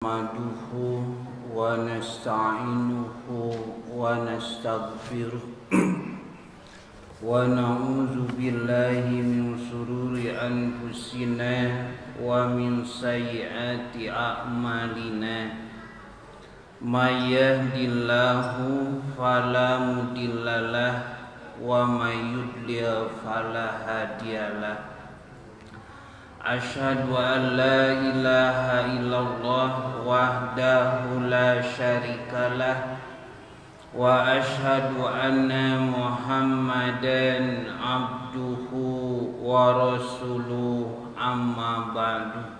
nahmaduhu wa nasta'inuhu wa nastaghfiruh wa na'udzu billahi min shururi anfusina wa min sayyiati a'malina may yahdihillahu fala mudhillalah wa may yudlil fala hadiyalah. Asyhadu an la ilaha illallah wahdahu la syarikalah wa asyhadu anna Muhammadan abduhu wa rasuluh amma ba'du.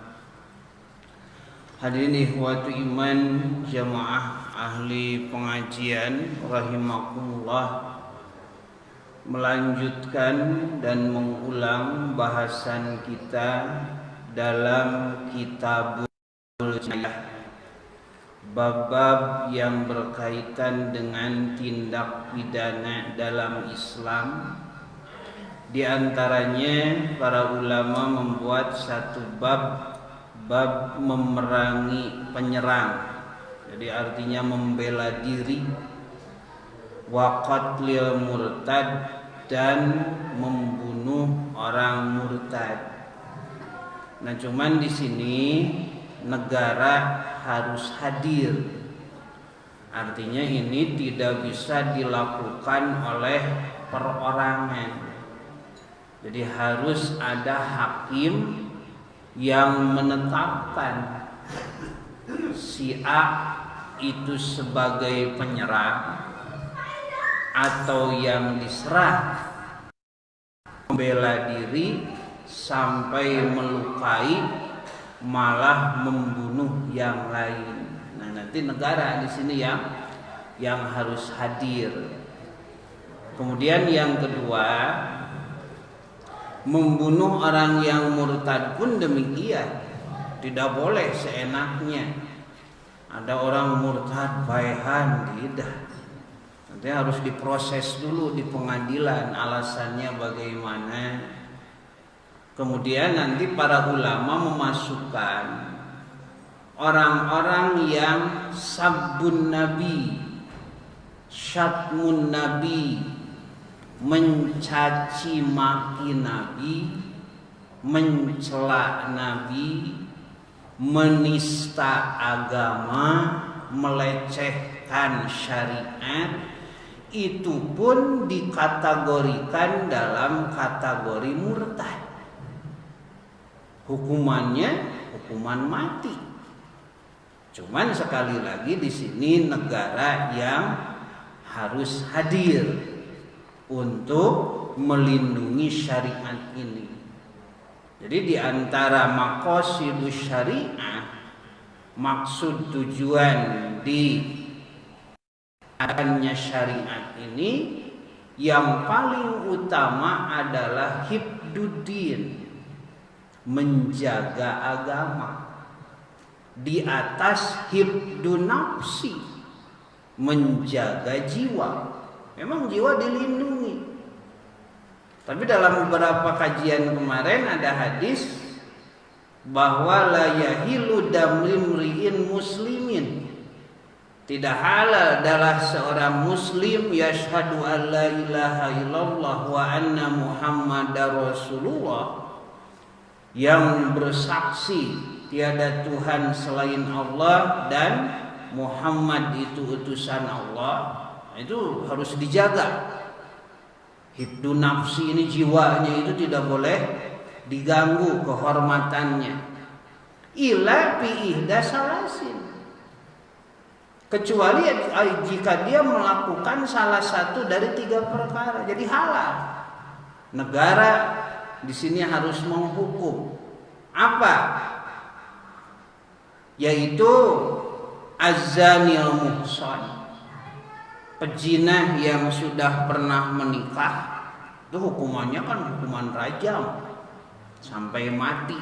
Hadirin ikhwatu iman jamaah ahli pengajian rahimakumullah, melanjutkan dan mengulang bahasan kita dalam Kitabul Jinayah, bab-bab yang berkaitan dengan tindak pidana dalam Islam. Di antaranya para ulama membuat satu bab memerangi penyerang, jadi artinya membela diri, wa qatlil murtad, dan membunuh orang murtad. Nah, cuman di sini negara harus hadir. Artinya ini tidak bisa dilakukan oleh perorangan. Jadi harus ada hakim yang menetapkan si A itu sebagai penyerang atau yang diserang membela diri sampai melukai malah membunuh yang lain. Nah, nanti negara di sini yang harus hadir. Kemudian yang kedua, membunuh orang yang murtad pun demikian, tidak boleh seenaknya. Ada orang murtad baehan, tidak. Nanti harus diproses dulu di pengadilan alasannya bagaimana. Kemudian nanti para ulama memasukkan orang-orang yang sabbun nabi, syatmun nabi, mencaci maki nabi, mencela nabi, menista agama, melecehkan syariat, itu pun dikategorikan dalam kategori murtad. Hukumannya hukuman mati. Cuman sekali lagi di sini negara yang harus hadir untuk melindungi syariat ini. Jadi di antara maqasidus syariah, maksud tujuan di adanya syariat ini yang paling utama adalah hifduddin, menjaga agama, di atas hifdun nafsi, menjaga jiwa. Memang jiwa dilindungi, tapi dalam beberapa kajian kemarin ada hadis bahwa la yahilu damlimri'in muslimin, tidak halal adalah seorang muslim yashhadu an la ilaha illallah wa anna muhammadar rasulullah, yang bersaksi tiada Tuhan selain Allah dan Muhammad itu utusan Allah. Itu harus dijaga. Hifdun nafsi ini, jiwanya itu tidak boleh diganggu kehormatannya. Ila fi ihda salasin, kecuali jika dia melakukan salah satu dari 3 perkara, jadi halal. Negara di sini harus menghukum apa? Yaitu az-zanil muhsan, pezina yang sudah pernah menikah, itu hukumannya kan hukuman rajam sampai mati.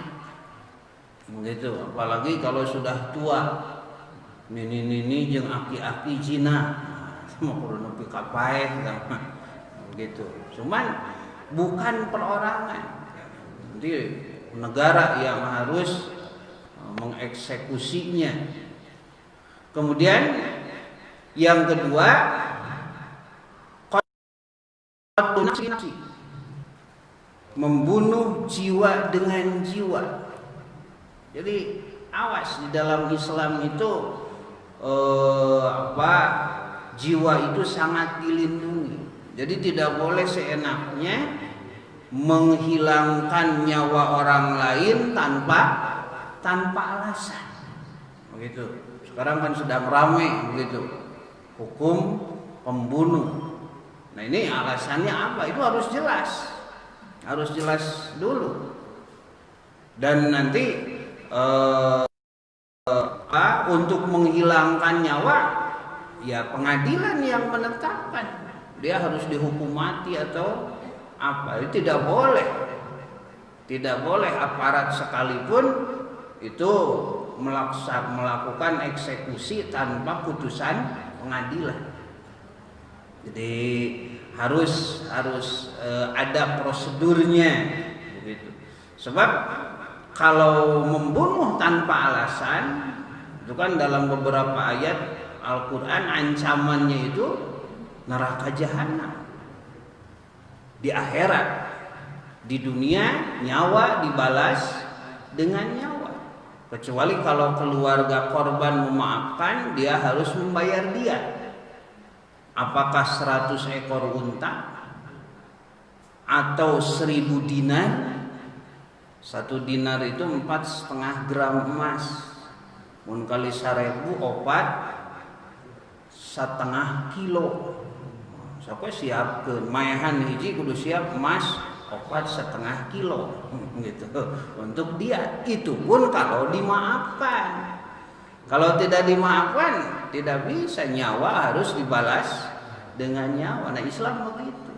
Begitu, apalagi kalau sudah tua. Nini jeung aki-aki zina, mau kudu nepi ka paeh gitu. Cuman bukan perorangan. Jadi negara yang harus mengeksekusinya. Kemudian yang kedua, membunuh jiwa dengan jiwa. Jadi awas, di dalam Islam itu jiwa itu sangat dilindungi. Jadi tidak boleh seenaknya menghilangkan nyawa orang lain tanpa alasan. Begitu. Sekarang kan sedang ramai begitu hukum pembunuh. Nah, ini alasannya apa? Itu harus jelas dulu. Dan nanti untuk menghilangkan nyawa, ya pengadilan yang menetapkan dia harus dihukum mati atau apa. Itu tidak boleh aparat sekalipun itu melakukan eksekusi tanpa putusan pengadilan. Jadi harus ada prosedurnya begitu. Sebab kalau membunuh tanpa alasan, itu kan dalam beberapa ayat Al-Quran ancamannya itu neraka jahanam. Di akhirat, di dunia nyawa dibalas dengan nyawa. Kecuali kalau keluarga korban memaafkan, dia harus membayar dia. Apakah 100 ekor unta atau 1000 dinar? 1 dinar itu 4,5 gram emas. Mun kali 1000 opat 1,5 kilo. Siapa siapkeun maehan hiji kudu siap emas opat 1,5 kilo gitu untuk dia. Itu pun kalau dimaafkan. Kalau tidak dimaafkan, tidak bisa, nyawa harus dibalas dengan nyawa. Nah, Islam begitu.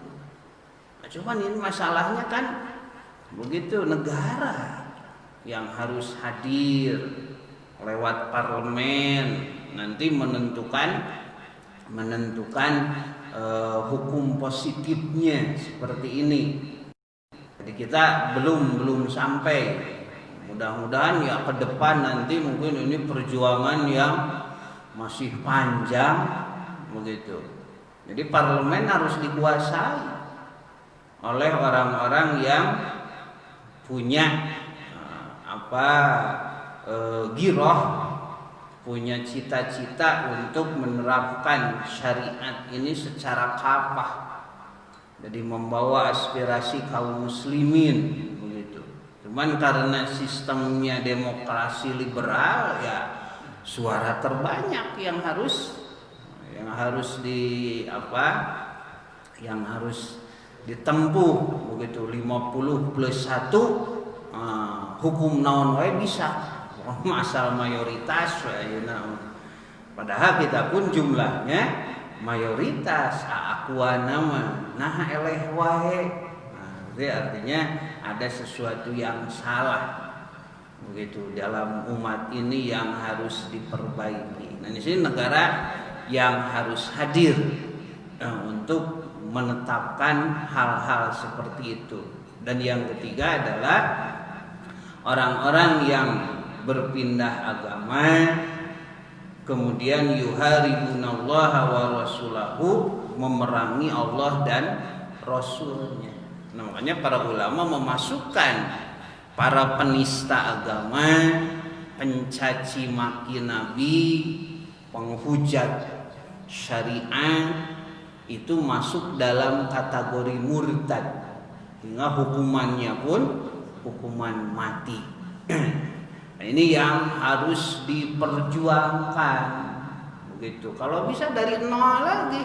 Nah, cuman ini masalahnya kan begitu, negara yang harus hadir lewat parlemen nanti menentukan hukum positifnya seperti ini. Jadi kita belum sampai. Mudah-mudahan ya ke depan nanti mungkin ini perjuangan yang masih panjang begitu. Jadi parlemen harus dikuasai oleh orang-orang yang punya giroh, punya cita-cita untuk menerapkan syariat ini secara kafah. Jadi membawa aspirasi kaum muslimin. Cuman karena sistemnya demokrasi liberal, ya suara terbanyak yang harus ditempuh begitu. 50+1 hukum naon wae bisa. Asal mayoritas padahal kita pun jumlahnya mayoritas akuan nama nah eleh wae. Jadi artinya ada sesuatu yang salah begitu dalam umat ini yang harus diperbaiki. Nah, di sini negara yang harus hadir untuk menetapkan hal-hal seperti itu. Dan yang ketiga adalah orang-orang yang berpindah agama kemudian yuharibunallaha wa rasulahu, memerangi Allah dan Rasulnya. Nah, makanya para ulama memasukkan para penista agama, pencaci maki Nabi, penghujat syariat itu masuk dalam kategori murtad, hingga hukumannya pun hukuman mati. Nah, ini yang harus diperjuangkan begitu. Kalau bisa dari nol lagi,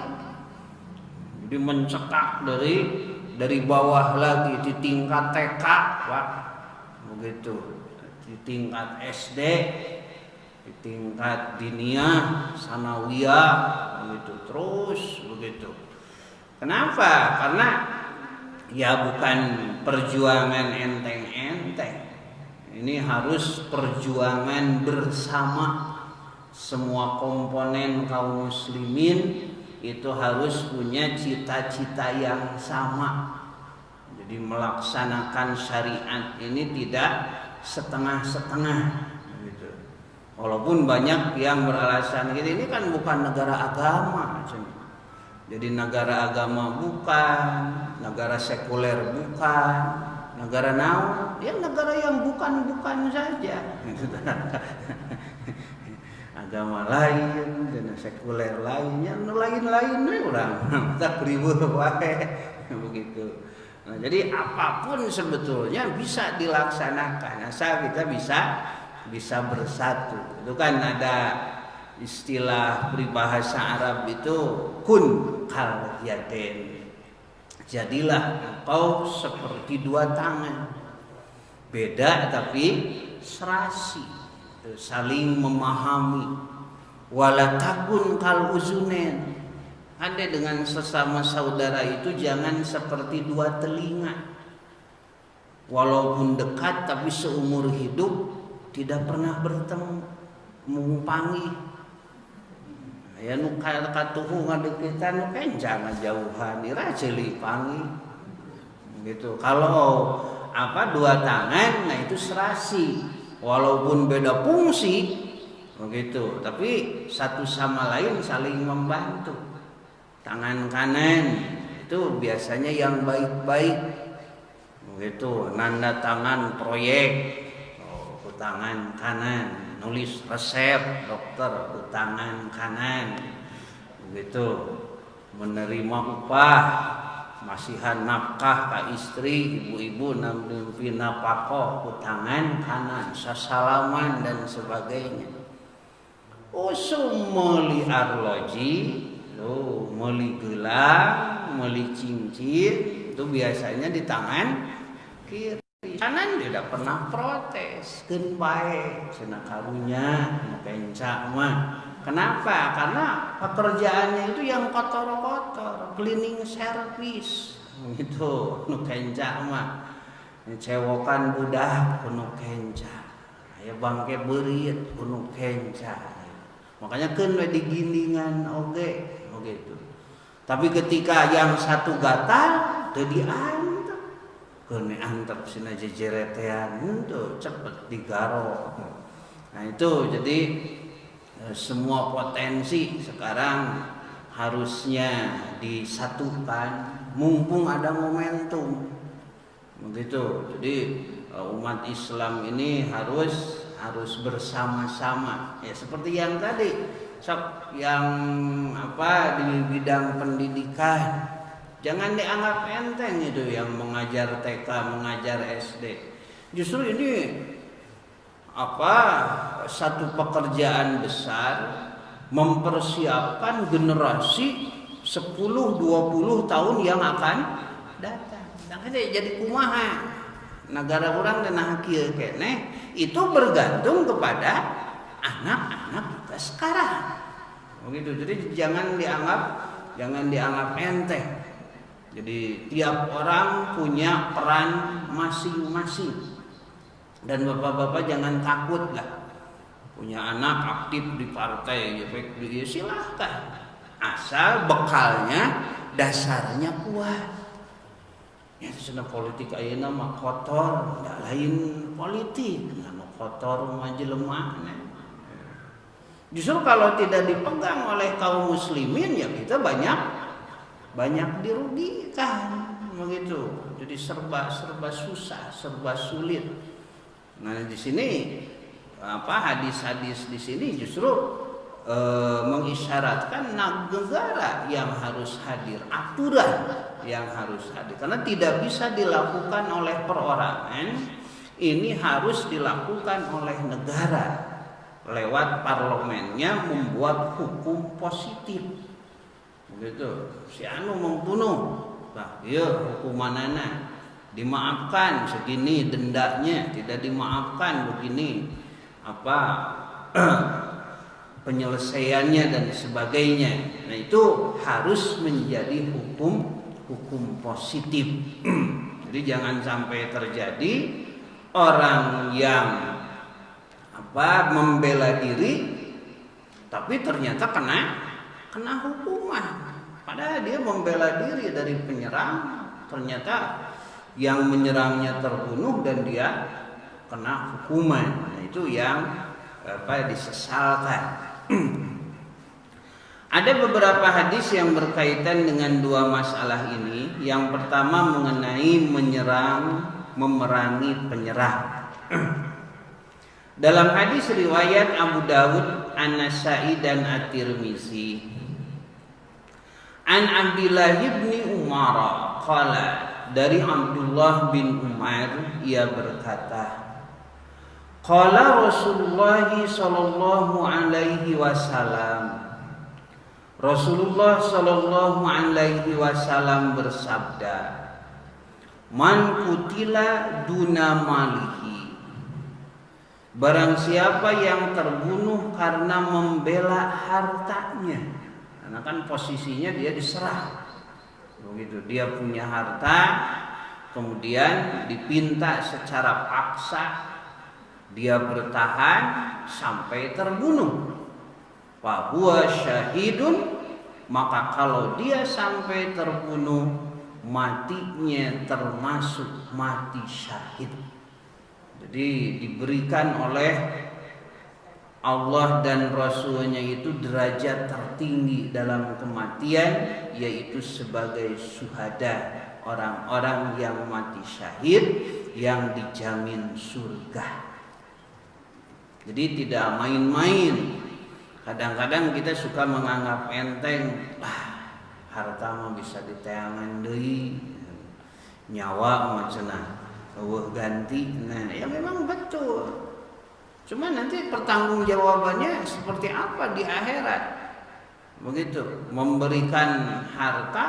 jadi mencekak dari bawah lagi di tingkat TK, Pak, begitu, di tingkat SD, di tingkat diniyah, sanawiyah, begitu terus begitu. Kenapa? Karena ya bukan perjuangan enteng-enteng. Ini harus perjuangan bersama semua komponen kaum muslimin. Itu harus punya cita-cita yang sama. Jadi melaksanakan syariat ini tidak setengah-setengah gitu. Walaupun banyak yang beralasan gitu, ini kan bukan negara agama. Jadi negara agama bukan, negara sekuler bukan, negara naon? Ya negara yang bukan-bukan saja. Agama lain dan sekuler lainnya, lain-lain orang tak ribut wae begitu. Nah, jadi apapun sebetulnya bisa dilaksanakan asal kita bisa bersatu. Itu kan ada istilah peribahasa Arab itu kun kal yaden. Jadilah engkau seperti dua tangan. Beda tapi serasi, saling memahami. Wala takun kal uzunen. Ada dengan sesama saudara itu jangan seperti dua telinga. Walaupun dekat tapi seumur hidup tidak pernah bertemu, mumpangi. Ya nu katuhu ngadeukeutan nu kencang jauhan ira ceuli pangi. Gitu. Kalau dua tangan, nah itu serasi. Walaupun beda fungsi, begitu, tapi satu sama lain saling membantu. Tangan kanan itu biasanya yang baik-baik, begitu, nanda tangan proyek, tangan kanan, nulis resep dokter, tangan kanan, begitu, menerima upah, masihan nafkah ke istri, ibu-ibu nampi napakoh, tangan kanan, sasalaman dan sebagainya. Usumuli arloji, meli gelang, meli cincin, itu biasanya di tangan kiri. Kanan tidak pernah protes, keun bae cenah karunya kenca mah. Kenapa? Karena pekerjaannya itu yang kotor-kotor, cleaning service gitu, nu kenca mah. Cewokan budak nu kenca. Aya bangke beurit nu kenca. Makanya keun we digilingan oge begitu. Tapi ketika yang satu gatal teu diantep. Keun antep sina jejeretean henteu cepet digaro. Nah itu jadi semua potensi sekarang harusnya disatukan mumpung ada momentum begitu. Jadi umat Islam ini harus bersama-sama ya, seperti yang tadi yang di bidang pendidikan jangan dianggap enteng itu, yang mengajar TK, mengajar SD. Justru ini satu pekerjaan besar mempersiapkan generasi 10-20 tahun yang akan datang. Jadi kumaha negara orang dan kieu keneh itu bergantung kepada anak-anak kita sekarang. Begitu. Jadi jangan dianggap enteng. Jadi tiap orang punya peran masing-masing. Dan bapak-bapak jangan takut lah, punya anak aktif di partai, ya silahkan, asal bekalnya dasarnya kuat. Ya sudah politik ayeuna mah kotor, tidak lain politik, anu kotor mah jelema. Justru kalau tidak dipegang oleh kaum muslimin ya kita banyak dirugikan begitu. Jadi serba susah, serba sulit. Nah di sini hadis-hadis di sini justru mengisyaratkan negara yang harus hadir, aturan yang harus hadir, karena tidak bisa dilakukan oleh perorangan, ini harus dilakukan oleh negara lewat parlemennya membuat hukum positif. Begitu, si anu membunuh, nah iya hukumanana dimaafkan segini dendanya, tidak dimaafkan begini penyelesaiannya dan sebagainya. Nah itu harus menjadi hukum positif. Jadi jangan sampai terjadi orang yang membela diri tapi ternyata kena hukuman. Padahal dia membela diri dari penyerang, ternyata yang menyerangnya terbunuh dan dia kena hukuman. Nah, itu yang disesalkan. Ada beberapa hadis yang berkaitan dengan dua masalah ini. Yang pertama mengenai memerangi penyerang. Dalam hadis riwayat Abu Dawud, An-Nasa'i dan At-Tirmizi, An Abdullah bin Umar qala, dari Abdullah bin Umar ia berkata, qala Rasulullah sallallahu alaihi wasallam, Rasulullah sallallahu alaihi wasallam bersabda, man kutila duna malihi, barang siapa yang terbunuh karena membela hartanya. Karena kan posisinya dia diserah. Begitu, dia punya harta, kemudian dipinta secara paksa, dia bertahan sampai terbunuh. Wa huwa syahidun, maka kalau dia sampai terbunuh, matinya termasuk mati syahid. Jadi diberikan oleh Allah dan Rasulnya itu derajat tertinggi dalam kematian, yaitu sebagai syuhada, orang-orang yang mati syahid yang dijamin surga. Jadi tidak main-main. Kadang-kadang kita suka menganggap enteng, harta mah bisa diteangan deui, nyawa mah cenah eueuh ganti. Nah, ya memang betul. Cuma nanti pertanggungjawabannya seperti apa di akhirat. Begitu, memberikan harta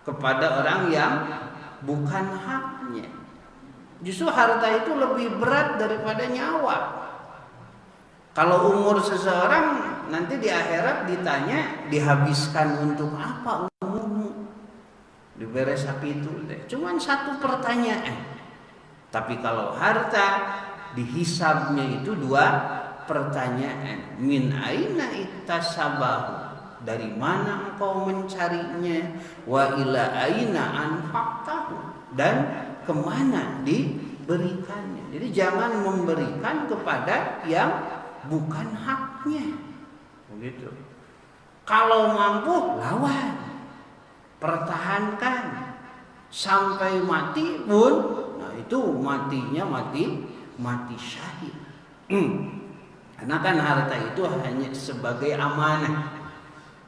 kepada orang yang bukan haknya. Justru harta itu lebih berat daripada nyawa. Kalau umur seseorang nanti di akhirat ditanya, dihabiskan untuk apa umurmu? Diberi sapitu deh. Cuman satu pertanyaan. Tapi kalau harta, dihisabnya itu dua pertanyaan. Min aina iktasabahu, dari mana engkau mencarinya? Wa ila aina anfaqtahu, dan kemana diberikannya. Jadi jangan memberikan kepada yang bukan haknya. Begitu. Kalau mampu, lawan, pertahankan sampai mati pun. Nah, itu matinya mati syahid. Karena kan harta itu hanya sebagai amanah,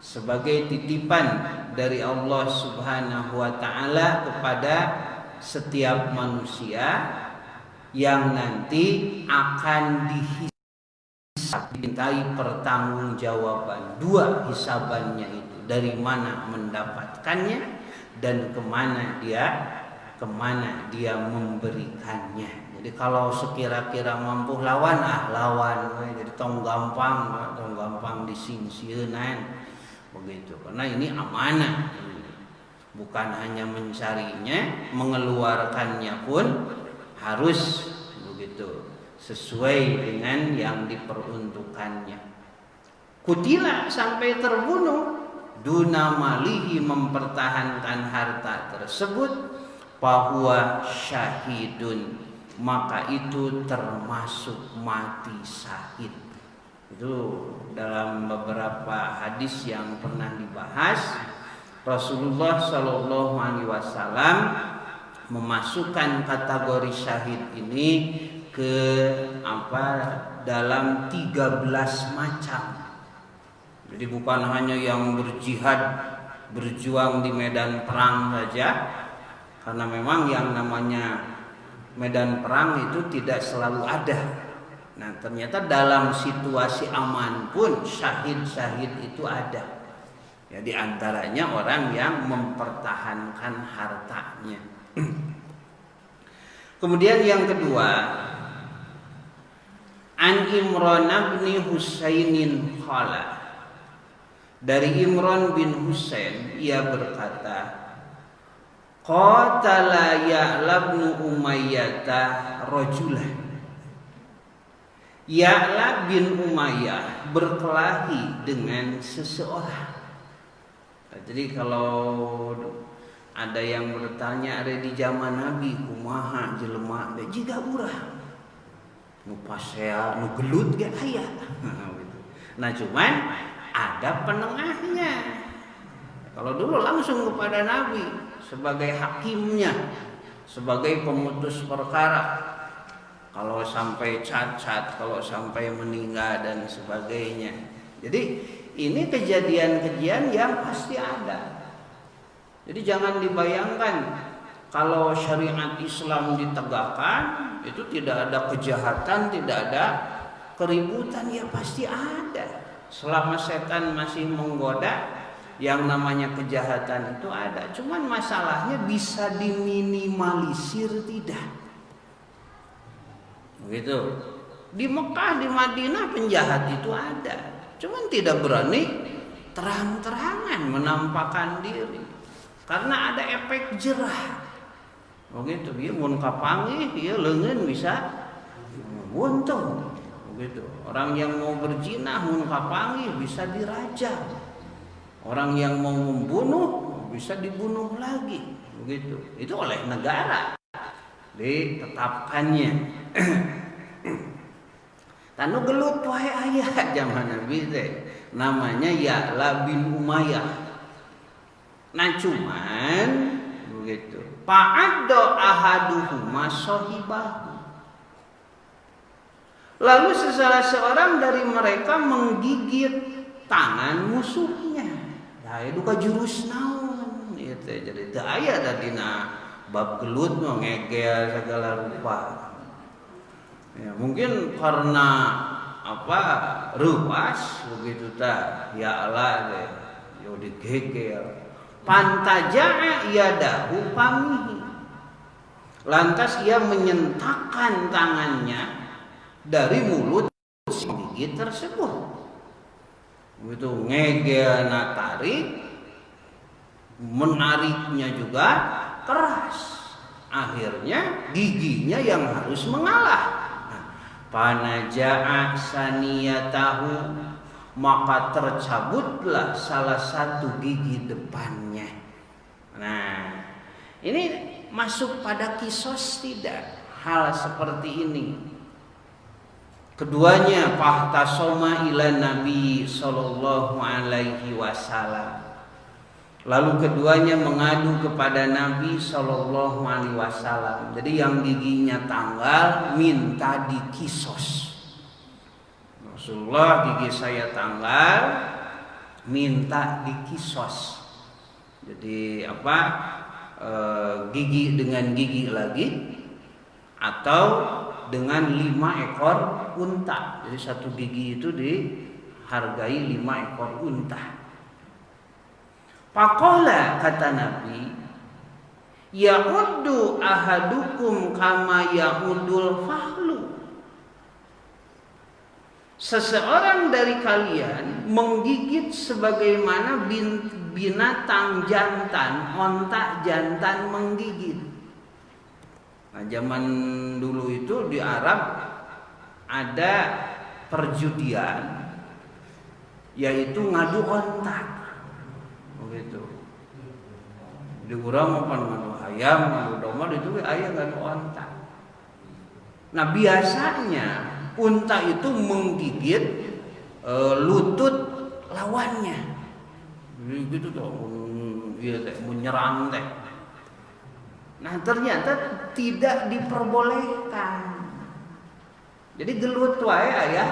sebagai titipan dari Allah Subhanahu wa taala kepada setiap manusia yang nanti akan dimintai pertanggungjawaban. Dua hisabannya itu, dari mana mendapatkannya dan kemana dia memberikannya. Jadi kalau sekira-kira mampu lawan, lawan. Jadi tong gampang disingsieunan. Begitu. Karena ini amanah. Bukan hanya mencarinya, mengeluarkannya pun harus begitu, sesuai dengan yang diperuntukannya. Kutila, sampai terbunuh, duna malihi, mempertahankan harta tersebut, fahuwa syahidun, maka itu termasuk mati syahid. Itu dalam beberapa hadis yang pernah dibahas, Rasulullah Shallallahu Alaihi Wasallam memasukkan kategori syahid ini ke dalam 13 macam. Jadi bukan hanya yang berjihad, berjuang di medan perang saja, karena memang yang namanya medan perang itu tidak selalu ada. Nah, ternyata dalam situasi aman pun syahid-syahid itu ada. Ya, di antaranya orang yang mempertahankan hartanya. Kemudian yang kedua, An Imran bin Husainin qala, dari Imran bin Husain ia berkata, qatala Ya'la bin Umayyah rajulan. Ya'la bin Umayyah berkelahi dengan seseorang. Jadi kalau ada yang bertanya, ada di zaman Nabi kumaha jelema jika urang. nu pasea nu gelut ge aya. Nah cuman ada penengahnya. Kalau dulu langsung kepada Nabi sebagai hakimnya, sebagai pemutus perkara. Kalau sampai cacat, kalau sampai meninggal dan sebagainya. Jadi ini kejadian-kejadian yang pasti ada. Jadi jangan dibayangkan kalau syariat Islam ditegakkan itu tidak ada kejahatan, tidak ada keributan, ya pasti ada. Selama setan masih menggoda, yang namanya kejahatan itu ada. Cuman masalahnya bisa diminimalisir tidak. Begitu. Di Mekah, di Madinah penjahat itu ada. Cuman tidak berani terang-terangan menampakkan diri. Karena ada efek jerah. Begitu, dia mun kapanggih, dia leungeun bisa buntung. Begitu. Orang yang mau berzina mun kapanggih bisa dirajam. Orang yang mau membunuh bisa dibunuh lagi. Begitu. Itu oleh negara ditetapkannya. Tanu gelut wae aya zaman Nabi teh. Namanya Ya'la bin Umayyah. Nah cuman begitu. Fa'adda ahaduhuma sahibahu. Lalu salah seorang dari mereka menggigit tangan musuhnya. Nah, itu ka jurus naon? Ieu teh jadi teu aya da dina bab gelut mah ngegel segala rupa. Ya, mungkin karena apa? Ruas begitu tah. Ya Allah teh yo digegel. Pantaja'a yadahu pamihi. Lantas ia menyentakkan tangannya dari mulut si gigit tersebut. Begitu ngegel tarik, menariknya juga keras. Akhirnya giginya yang harus mengalah. Panaja'a saniyatahu, maka tercabutlah salah satu gigi depannya. Nah, ini masuk pada kisos tidak hal seperti ini. Keduanya fahtasoma ila Nabi sallallahu alaihi wasallam. Lalu keduanya mengadu kepada Nabi sallallahu alaihi wasallam. Jadi yang giginya tanggal minta dikisos. Rasulullah, gigi saya tanggal, minta dikisos. Jadi apa? Gigi dengan gigi lagi, atau dengan 5 ekor unta. Jadi satu gigi itu dihargai 5 ekor unta. Faqala, kata Nabi, ya'uddu ahadukum kama ya'uddul fahlu. Seseorang dari kalian menggigit sebagaimana binatang jantan, onta jantan menggigit. Nah, zaman dulu itu di Arab ada perjudian, yaitu ngadu onta. Begitu. Di urang apa ngadu ayam, ngadu domba, itu aya ngadu onta. Nah, biasanya unta itu menggigit lutut lawannya. Gitu tuh, iya teh menyerang teh. Nah, ternyata tidak diperbolehkan. Jadi gelut wae aya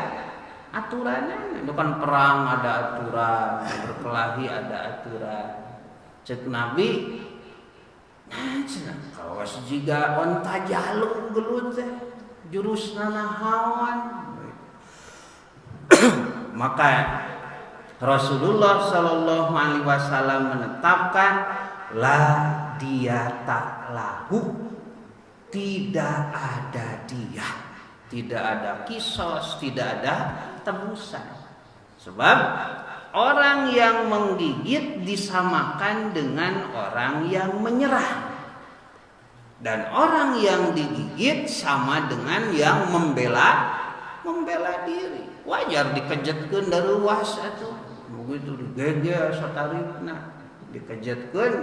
aturannya. Itu kan perang ada aturan, berkelahi ada aturan. Cek Nabi, nah cenah kawas jiga onta jaluk gelut teh. Jurusna nahawan. Maka Rasulullah sallallahu alaihi wasallam menetapkan la diyata lahu, tidak ada dia, tidak ada kisos, tidak ada tebusan. Sebab orang yang menggigit disamakan dengan orang yang menyerah, dan orang yang digigit sama dengan yang membela diri. Wajar dikejetkeun dari luas atuh. Begitu digegel satarikna, dikejetkeun.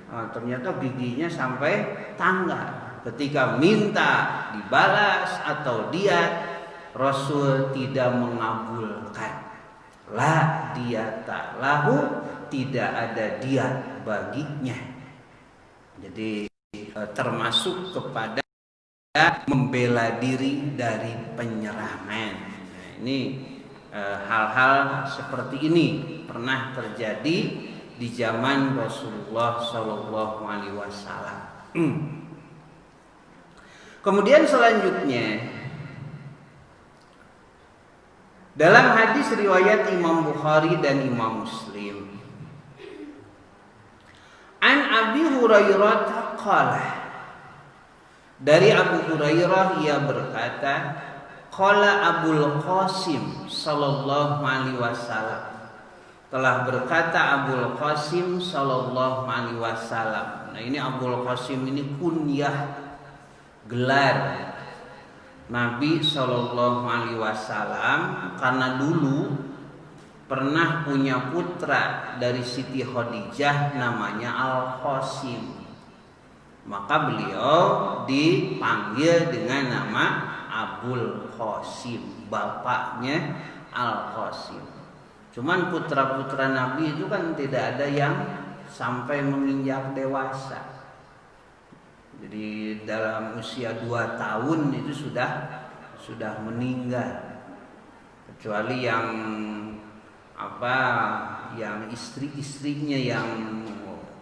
Nah, ternyata giginya sampai tanggal. Ketika minta dibalas atau diat, Rasul tidak mengabulkan. La diyata lahu, tidak ada diat baginya. Jadi termasuk kepada membela diri dari penyerangan. Nah, ini hal-hal seperti ini pernah terjadi di zaman Rasulullah Shallallahu Alaihi Wasallam. Kemudian selanjutnya dalam hadis riwayat Imam Bukhari dan Imam Muslim, an Abi Hurairah qala, dari Abu Hurairah ia berkata, qala Abul Qasim sallallahu alaihi wasallam, telah berkata Abul Qasim sallallahu alaihi wasallam. Nah, ini Abul Qasim ini kunyah, gelar Nabi sallallahu alaihi wasallam, karena dulu pernah punya putra dari Siti Khadijah namanya Al Qasim. Maka beliau dipanggil dengan nama Abul Qasim, bapaknya Al Qasim. Cuman putra-putra Nabi itu kan tidak ada yang sampai menginjak dewasa. Jadi dalam usia 2 tahun itu sudah meninggal. Kecuali yang yang istri-istrinya, yang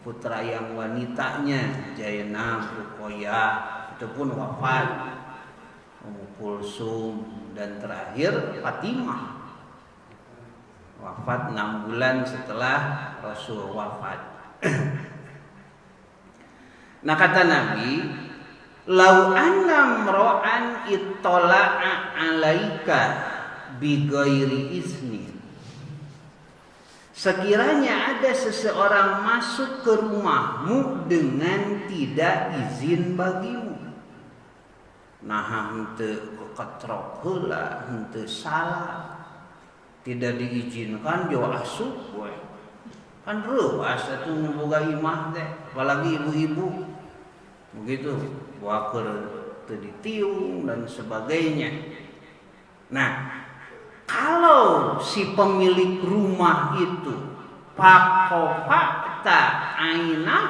putra yang wanitanya, Zainab, Ruqayyah, itu pun wafat. Ummu Kulsum, dan terakhir Fatimah, wafat 6 bulan setelah Rasul wafat. Nah, kata Nabi, lau anna mra'an ittala'a 'alaika bi ghairi izni, sekiranya ada seseorang masuk ke rumahmu dengan tidak izin bagimu, nah henteu keketrok heula, henteu salah, tidak diizinkan jo asup we. Kan reuas atuh boga imah teh, apalagi ibu-ibu. Begitu, waker teu ditiung dan sebagainya. Nah, kalau si pemilik rumah itu pakofakta ainah,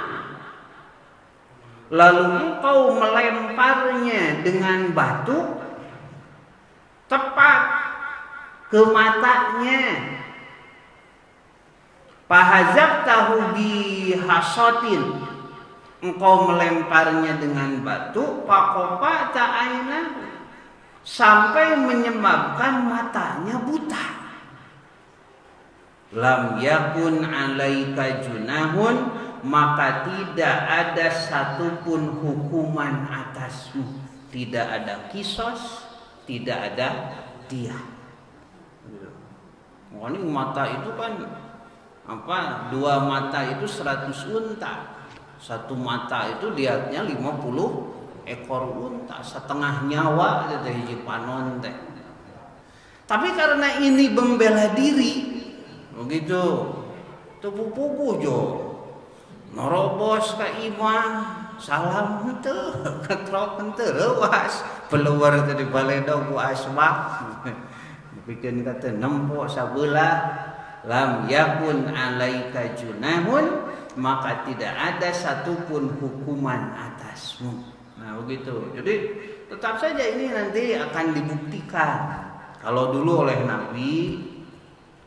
lalu engkau melemparnya dengan batu tepat ke matanya, fahazabtahu bihasatin, engkau melemparnya dengan batu, pakofakta ainah, sampai menyebabkan matanya buta, lam yakun 'alaika junahun, maka tidak ada satupun hukuman atasmu, tidak ada kisos, tidak ada diah. Ini mata itu kan 2 mata itu 100 unta, 1 mata itu diatnya 50 ekor unta, setengah nyawa itu hiji panon teh. Tapi karena ini membela diri, begitu tubuh-tubuh jo norobos ka imah, salam henteu, ketrok henteu leuas, peluar teh dibaledog ku asbak. Dipikeun ka teh nempo sabelah, lam yakun 'alaika junahun, maka tidak ada satupun hukuman atasmu. Nah, begitu. Jadi tetap saja ini nanti akan dibuktikan. Kalau dulu oleh Nabi,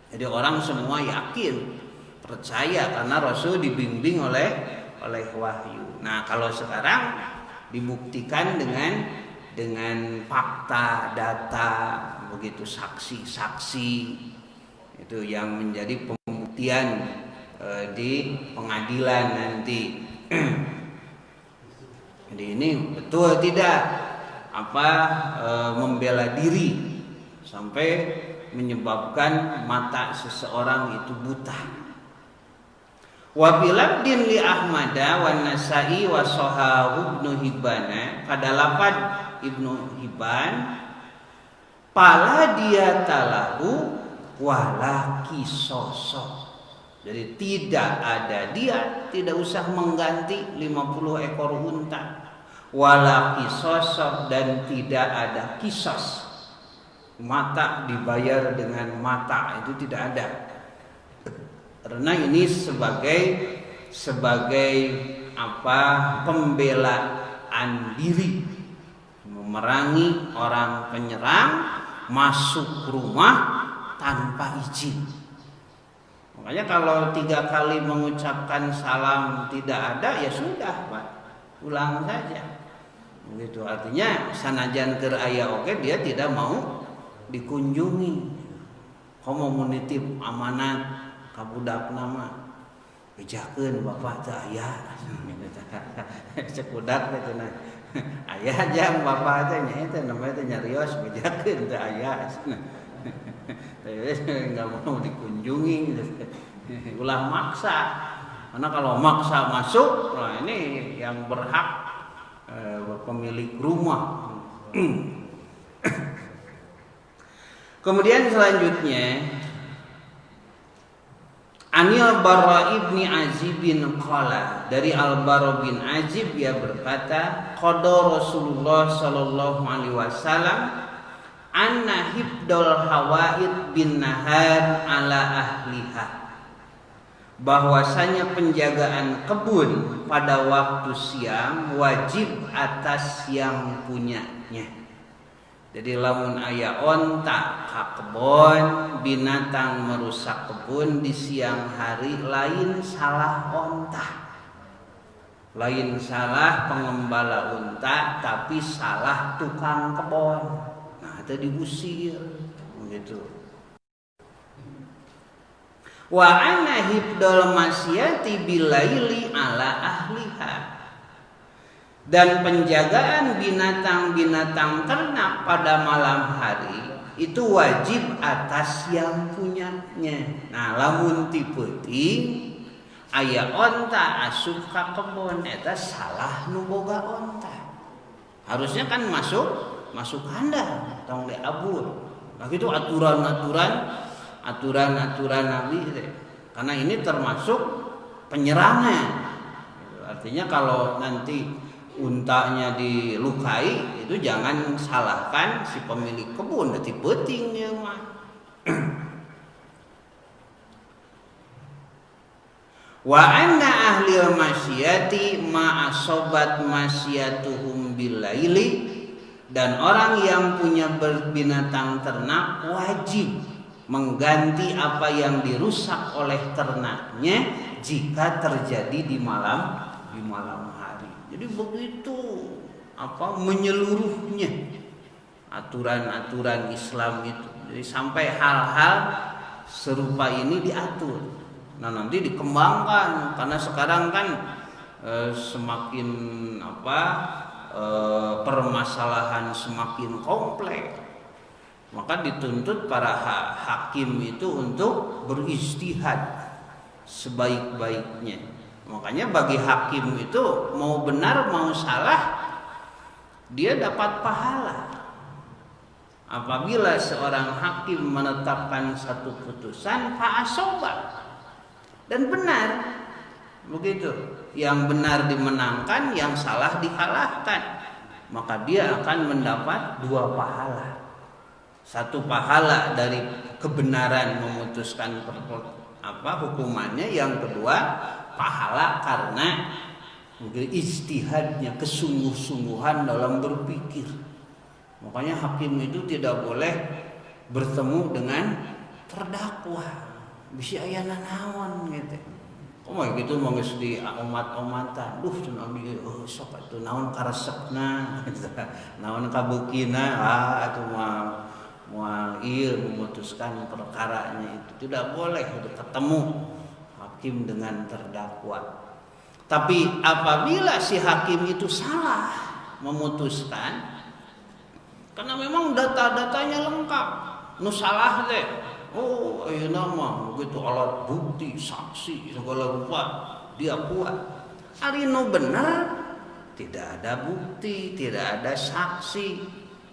jadi orang semua yakin, percaya karena Rasul dibimbing oleh wahyu. Nah, kalau sekarang dibuktikan dengan fakta, data, begitu, saksi-saksi, itu yang menjadi pembuktian di pengadilan nanti. Jadi ini betul tidak membela diri sampai menyebabkan mata seseorang itu buta. Wa bilabdin li Ahmada wa Nasa'i wa Shahahu Ibnu Hibban, pada lafaz Ibnu Hibban, pala dia talahu wala kisoso. Jadi tidak ada dia, tidak usah mengganti 50 ekor unta, wala kisoso, dan tidak ada kisos. mata dibayar dengan mata, itu tidak ada. Karena ini sebagai pembelaan diri, memerangi orang penyerang masuk rumah tanpa izin. Makanya kalau 3 kali mengucapkan salam tidak ada, ya sudah Pak, ulang saja. Begitu, artinya sanajan keur aya oke dia tidak mau dikunjungi. Komo menitip amanat ka budak nama, bejakeun bapak teu aya. Cek budak teh cenah. Aya jang bapak teh nya teh namanya teh nyarios bejakeun teu aya. Enggak mau dikunjungi. Ulah maksa. Karena kalau maksa masuk, nah ini yang berhak pemilik rumah. Kemudian selanjutnya Anil Bara ibni Azib bin qala, dari Al-Bara bin Azib dia berkata, qada Rasulullah sallallahu alaihi wasallam anna hibdul hawaid bin nahar ala ahliha, bahwasanya penjagaan kebun pada waktu siang wajib atas yang punyanya. Jadi lamun aya onta ka kebon, binatang merusak kebun di siang hari, lain salah onta, lain salah pengembala unta, tapi salah tukang kebon. Nah itu diusir begitu. Wa ana hibdul masyati bilaili ala ahliha, dan penjagaan binatang-binatang ternak pada malam hari itu wajib atas yang punyanya. Nah lamun ti peuting aya onta asup ka kebon, eta salah nu boga onta. Harusnya kan masuk kandang tong diabur. Nah itu aturan Nabi, karena ini termasuk penyerangan. Artinya kalau nanti untanya dilukai, itu jangan salahkan si pemilik kebun, nanti peutingnya mah. Wa anna ahlil masyiyati ma asobat masyiyatuhum bilaili, dan orang yang punya binatang ternak wajib mengganti apa yang dirusak oleh ternaknya jika terjadi di malam hari. Jadi begitu menyeluruhnya aturan-aturan Islam itu. Jadi sampai hal-hal serupa ini diatur. Nah nanti dikembangkan, karena sekarang kan semakin permasalahan semakin kompleks, maka dituntut para hakim itu untuk berijtihad sebaik-baiknya. Makanya bagi hakim itu mau benar mau salah dia dapat pahala. Apabila seorang hakim menetapkan satu putusan fa'asobat dan benar, begitu, yang benar dimenangkan, yang salah dikalahkan, maka dia akan mendapat 2 pahala. 1 pahala dari kebenaran memutuskan hukumannya, yang kedua pahala karena ijtihadnya, kesungguh-sungguhan dalam berpikir. Makanya hakim itu tidak boleh bertemu dengan terdakwa, bisa aya nanaon gitu. Gitu mah geus di omat-omatan. Duh cenah ieu sok atuh naon karesepna, naon kabeukina, atuh moal ieu memutuskan perkaranya itu. Tidak boleh ketemu hakim dengan terdakwa. Tapi apabila si hakim itu salah memutuskan, karena memang data-datanya lengkap, nu salah teh, ayeuna mah begitu alat bukti, saksi segala rupa dia kuat. Ari nu bener tidak ada bukti, tidak ada saksi,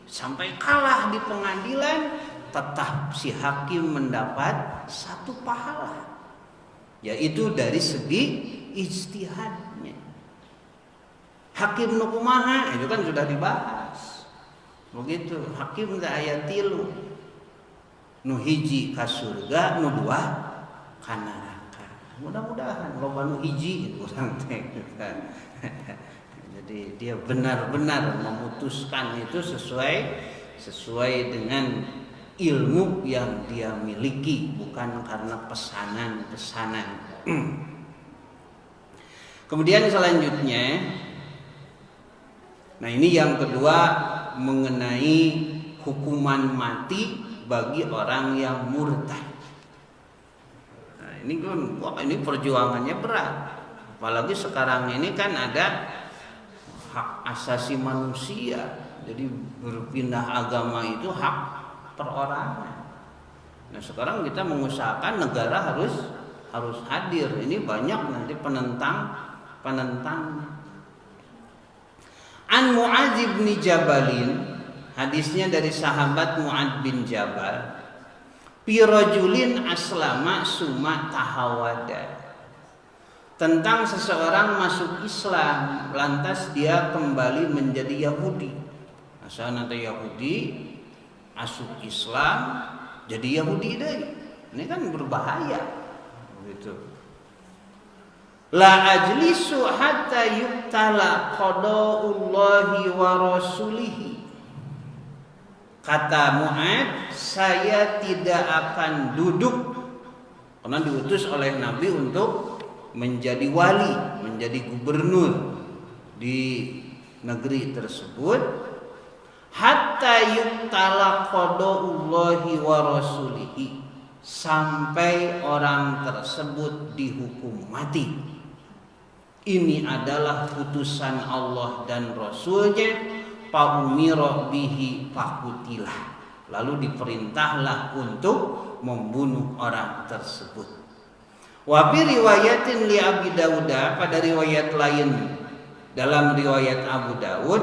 sampai kalah di pengadilan, tetap si hakim mendapat 1 pahala, yaitu dari segi ijtihadnya. Hakim nu kumaha itu kan sudah dibahas. Begitu, hakim teh aya 3. Nu hiji ka surga, nu dua ka neraka. Mudah-mudahan loba nu hiji urang teh. Jadi dia benar-benar memutuskan itu sesuai dengan ilmu yang dia miliki, bukan karena pesanan-pesanan. Kemudian selanjutnya, nah ini yang kedua mengenai hukuman mati bagi orang yang murtad. Nah, ini perjuangannya berat. Apalagi sekarang ini kan ada hak asasi manusia. Jadi berpindah agama itu hak perorangan. Nah, sekarang kita mengusahakan negara harus hadir. Ini banyak nanti penentangnya. An Mu'adz bin Jabalin, hadisnya dari sahabat Mu'adz bin Jabal, pirajulin aslama summa tahawada, tentang seseorang masuk Islam lantas dia kembali menjadi Yahudi. Asal nanti Yahudi masuk Islam jadi Yahudi deh. Ini kan berbahaya gitu. La ajlisu hatta yuktala qada'ullahi wa rasulihi. Kata Mu'adz, saya tidak akan duduk, karena diutus oleh Nabi untuk menjadi wali, menjadi gubernur di negeri tersebut, hatta yuktala qada'ullahi wa rasulihi, sampai orang tersebut dihukum mati. Ini adalah putusan Allah dan Rasulnya. Paumira bihi fakutilah, lalu diperintahlah untuk membunuh orang tersebut. Wa bi riwayatin li Abi Dawud, pada riwayat lain dalam riwayat Abu Dawud,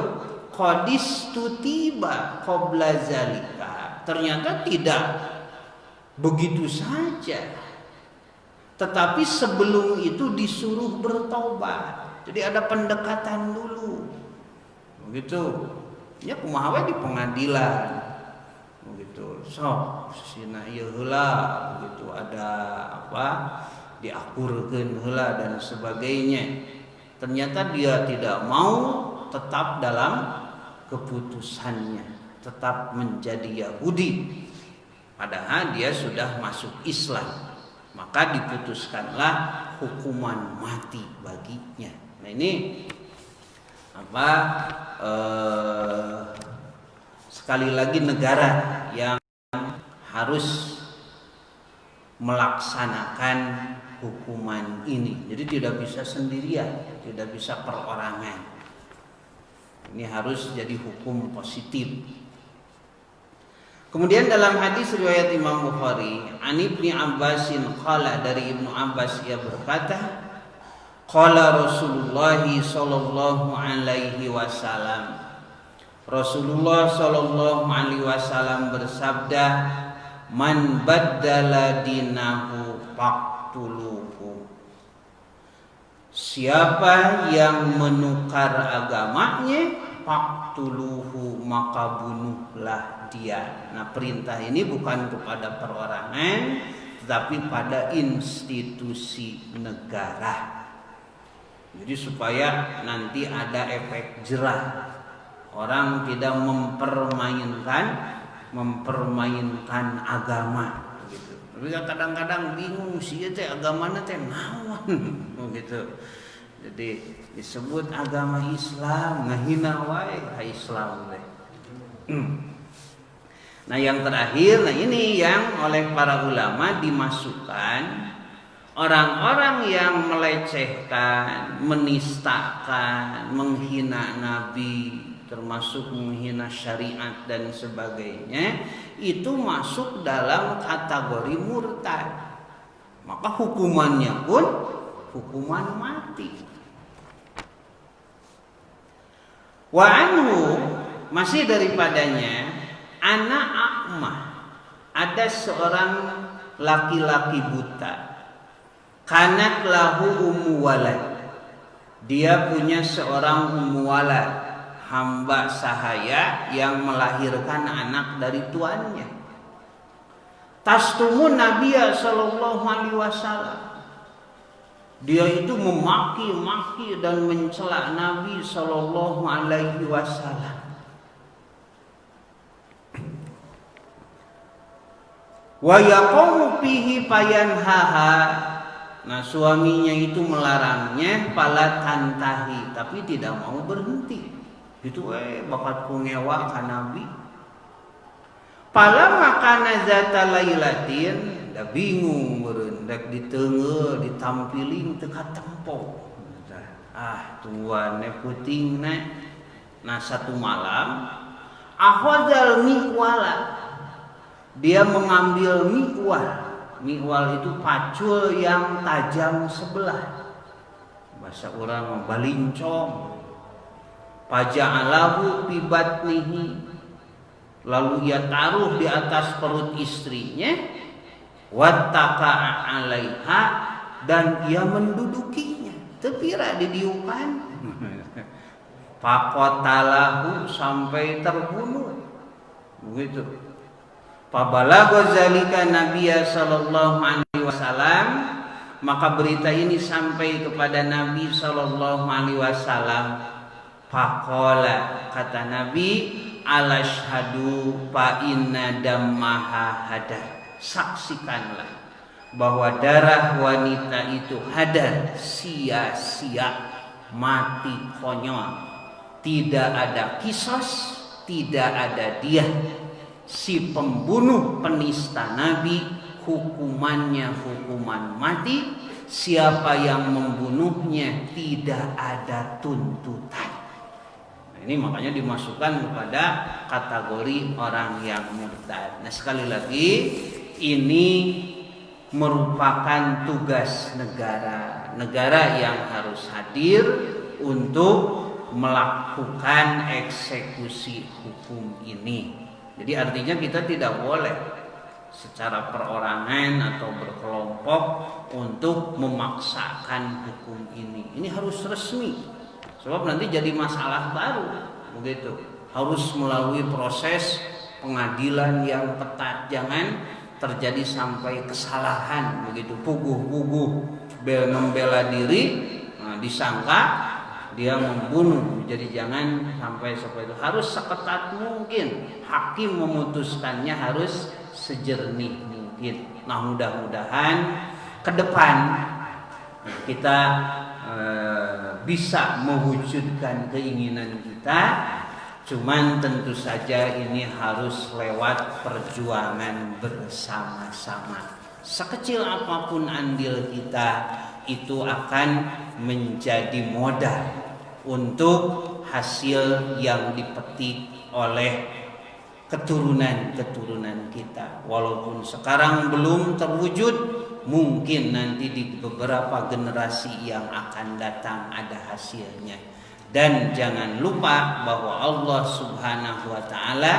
qadis tutiba qabla zalika, ternyata tidak begitu saja, tetapi sebelum itu disuruh bertobat. Jadi ada pendekatan dulu. Begitu. Ya kumaha we di pengadilan. Begitu. Sok sina ieu heula, begitu ada apa? Diakurkeun heula dan sebagainya. Ternyata dia tidak mau tetap dalam keputusannya, tetap menjadi Yahudi. Padahal dia sudah masuk Islam. Maka diputuskanlah hukuman mati baginya. Nah ini apa? Sekali lagi negara yang harus melaksanakan hukuman ini. Jadi tidak bisa sendirian, tidak bisa perorangan. Ini harus jadi hukum positif. Kemudian dalam hadis riwayat Imam Bukhari, An Ibnu Abbasin qala, dari Ibnu Abbas ia berkata, qala Rasulullah sallallahu alaihi wasallam, Rasulullah sallallahu alaihi wasallam bersabda, man baddala dinahu faqtuluhu, siapa yang menukar agamanya, faqtuluhu, maka bunuhlah dia. Nah, perintah ini bukan kepada perorangan, tetapi pada institusi negara. Jadi supaya nanti ada efek jerah, orang tidak mempermainkan agama gitu. Tapi kadang-kadang bingung sih teh agamana teh naon gitu. Jadi disebut agama Islam, ngahina wae Islam teh. Nah yang terakhir, nah ini yang oleh para ulama dimasukkan orang-orang yang melecehkan, menistakan, menghina Nabi, termasuk menghina syariat dan sebagainya, itu masuk dalam kategori murtad. Maka hukumannya pun hukuman mati. Wa anhu, masih daripadanya, anak akmah, ada seorang laki-laki buta, kanat lahu ummu walad, dia punya seorang ummu walad, hamba sahaya yang melahirkan anak dari tuannya. Tastumun Nabiya sallallahu alaihi wasallam. Dia itu memaki-maki dan mencela Nabi sallallahu alaihi wasallam. Wa yaqumu fihi fayanhaha. Nah, suaminya itu melarangnya pala tantahi, tapi tidak mau berhenti. Itu bakat kungewa ka Nabi. Pala makana zata lailatin, da bingung meureun rek diteungeu ditampiling teu katempo. Tungguan putingna. Nah, satu malam ahwazal miqwala. Dia mengambil miqwal. Miqwal itu pacul yang tajam sebelah. Bahasa orang balincong. Paja'alahu fi batnihi. Lalu ia taruh di atas perut istrinya, wattaqa'a 'alaiha, dan ia mendudukinya. Tepira didiukan. Faqatalahu, sampai terbunuh. Begitu. Fabalagha zalika Nabiya sallallahu alaihi wasallam, maka berita ini sampai kepada Nabi sallallahu alaihi wasallam. Faqala, kata Nabi, alashhadu fa inna dammaha hadar. Saksikanlah bahwa darah wanita itu hadar, sia-sia, mati konyol. Tidak ada kisos, tidak ada dia. Si pembunuh penista Nabi hukumannya hukuman mati. Siapa yang membunuhnya tidak ada tuntutan. Ini makanya dimasukkan kepada kategori orang yang murtad. Nah, sekali lagi ini merupakan tugas negara. Negara yang harus hadir untuk melakukan eksekusi hukum ini. Jadi artinya kita tidak boleh secara perorangan atau berkelompok untuk memaksakan hukum ini. Ini harus resmi. Sebab nanti jadi masalah baru, begitu. Harus melalui proses pengadilan yang ketat. Jangan terjadi sampai kesalahan, begitu. Puguh-puguh membela diri, disangka dia membunuh. Jadi jangan sampai seperti itu. Harus seketat mungkin. Hakim memutuskannya harus sejernih mungkin. Nah, mudah-mudahan ke depan kita bisa mewujudkan keinginan kita. Cuman tentu saja ini harus lewat perjuangan bersama-sama. Sekecil apapun andil kita, itu akan menjadi modal untuk hasil yang dipetik oleh keturunan-keturunan kita. Walaupun sekarang belum terwujud, mungkin nanti di beberapa generasi yang akan datang ada hasilnya. Dan jangan lupa bahwa Allah Subhanahu wa ta'ala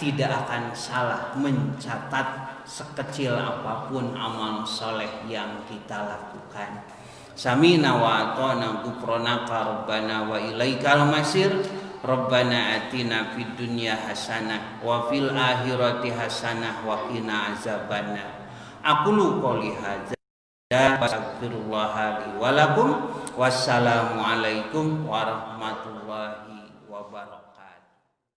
tidak akan salah mencatat sekecil apapun amal soleh yang kita lakukan. Samina wa ata'na ghufranaka rabbana wa ilaikal masir. Rabbana atina fid dunya hasanah wa fil akhirati hasanah wa qina azabannar. Aqulu qouli hadza wa astaghfirullah li wa lakum. Wassalamu alaikum warahmatullahi